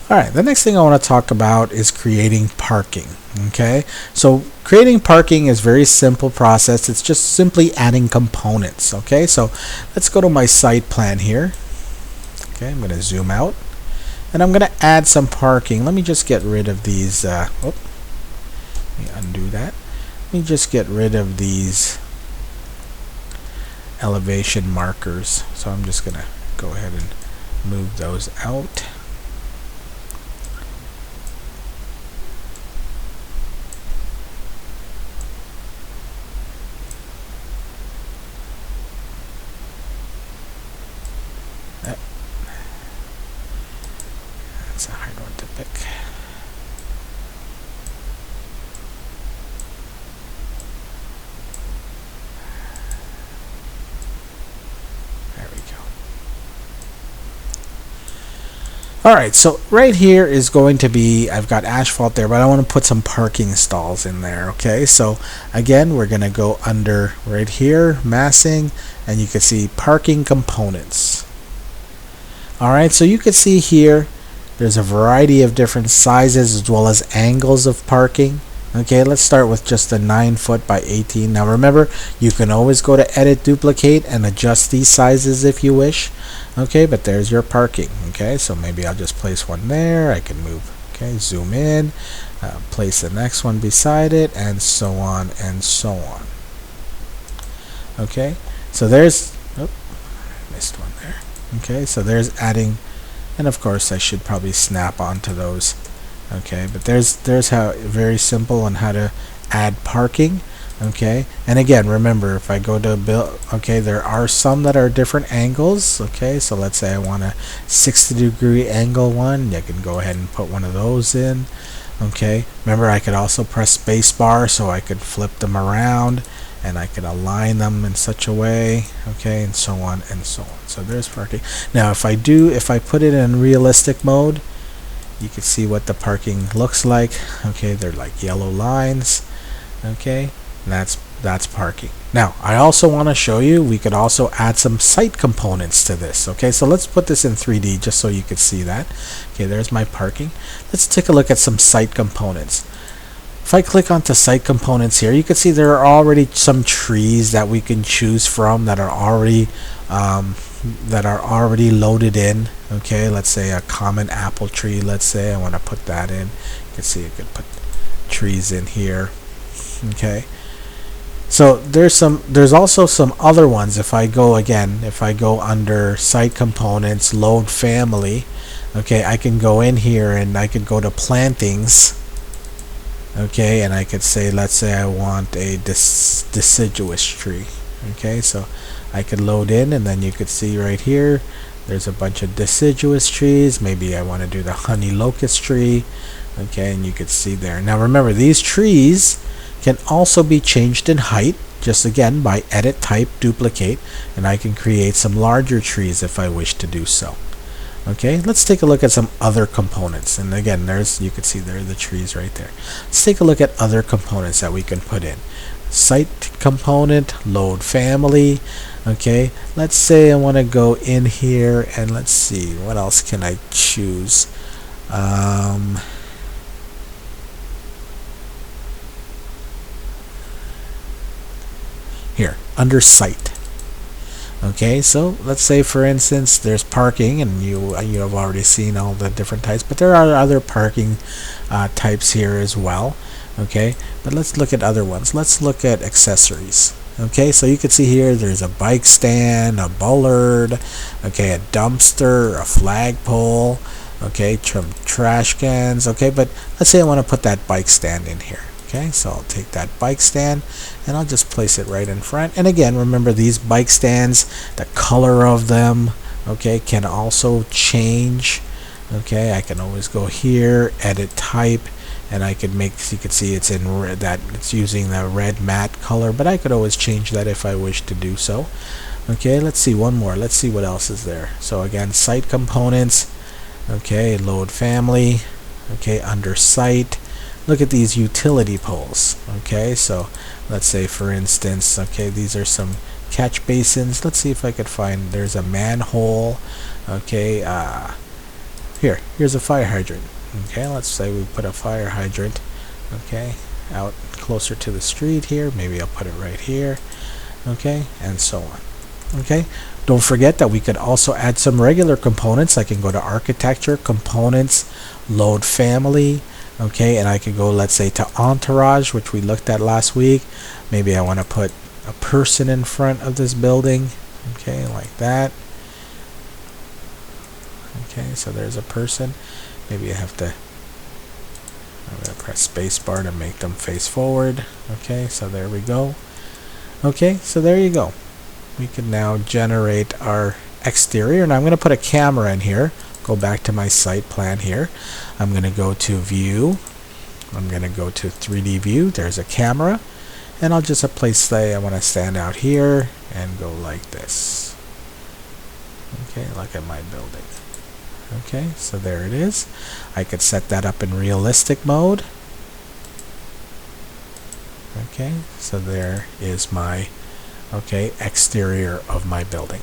Alright, the next thing I want to talk about is creating parking. Okay, so creating parking is a very simple process. It's just simply adding components. Okay, so let's go to my site plan here. Okay, I'm going to zoom out and I'm going to add some parking. Let me just get rid of these. Let me undo that. Let me just get rid of these elevation markers. So I'm just going to go ahead and move those out. That's a hard one to pick. There we go. Alright, so right here is going to be, I've got asphalt there, but I want to put some parking stalls in there. Okay, so again, we're going to go under right here, massing, and you can see parking components. Alright, so you can see here there's a variety of different sizes as well as angles of parking. Okay, let's start with just a 9 foot by 18. Now remember, you can always go to edit, duplicate, and adjust these sizes if you wish. Okay, but there's your parking. Okay, so maybe I'll just place one there. I can move. Okay, zoom in, place the next one beside it, and so on and so on. Okay, so there's, oh, I missed one there. Okay, so there's adding, and of course I should probably snap onto those. Okay, but there's how very simple on how to add parking. Okay, and again, remember, if I go to build, okay, there are some that are different angles. Okay, so let's say I want a 60-degree angle one. I can go ahead and put one of those in. Okay, remember, I could also press spacebar so I could flip them around and I could align them in such a way. Okay, and so on and so on. So there's parking. Now if I put it in realistic mode, you can see what the parking looks like. Okay, they're like yellow lines. Okay, and that's parking. Now I also want to show you, we could also add some site components to this. Okay, so let's put this in 3D just so you could see that. Okay, there's my parking. Let's take a look at some site components. If I click onto site components here, you can see there are already some trees that we can choose from that are already loaded in. Okay, let's say a common apple tree. Let's say I want to put that in. You can see I could put trees in here. Okay, so there's also some other ones. If I go under site components, load family, okay, I can go in here and I could go to plantings. Okay, and I could say, let's say I want a deciduous tree. Okay, so I could load in, and then you could see right here there's a bunch of deciduous trees. Maybe I want to do the honey locust tree. Okay, and you could see there. Now remember, these trees can also be changed in height, just again by edit, type, duplicate, and I can create some larger trees if I wish to do so. Okay, let's take a look at some other components. And again, you can see there are the trees right there. Let's take a look at other components that we can put in. Site component, load family. Okay, let's say I want to go in here and let's see, what else can I choose? Here, under site. Okay, so let's say for instance there's parking, and you have already seen all the different types, but there are other parking types here as well. Okay, but let's look at other ones. Let's look at accessories. Okay, so you can see here there's a bike stand, a bollard, okay, a dumpster, a flagpole, okay, trash cans. Okay, but let's say I want to put that bike stand in here. Okay, so I'll take that bike stand and I'll just place it right in front. And again, remember, these bike stands, the color of them, okay, can also change. Okay, I can always go here, edit type, and I could make, you can see it's in red, that it's using the red matte color, but I could always change that if I wish to do so. Okay, let's see one more. Let's see what else is there. So again, site components. Okay, load family. Okay, under site. Look at these utility poles. Okay, so let's say for instance, okay, these are some catch basins. Let's see if I could find, there's a manhole. Okay, here's a fire hydrant. Okay, let's say we put a fire hydrant, okay, out closer to the street here. Maybe I'll put it right here, okay, and so on. Okay, don't forget that we could also add some regular components. I can go to architecture, components, load family, okay, and I could go, let's say, to entourage, which we looked at last week. Maybe I want to put a person in front of this building, okay, like that. Okay, so there's a person. Maybe I have to, I'm going to press spacebar to make them face forward. Okay, so there we go. Okay, so there you go. We can now generate our exterior, and I'm going to put a camera in here. Go back to my site plan here. I'm going to go to view. I'm going to go to 3D view. There's a camera, and I'll just say I want to stand out here and go like this. Okay, look at my building. Okay, so there it is. I could set that up in realistic mode. Okay, so there is my exterior of my building.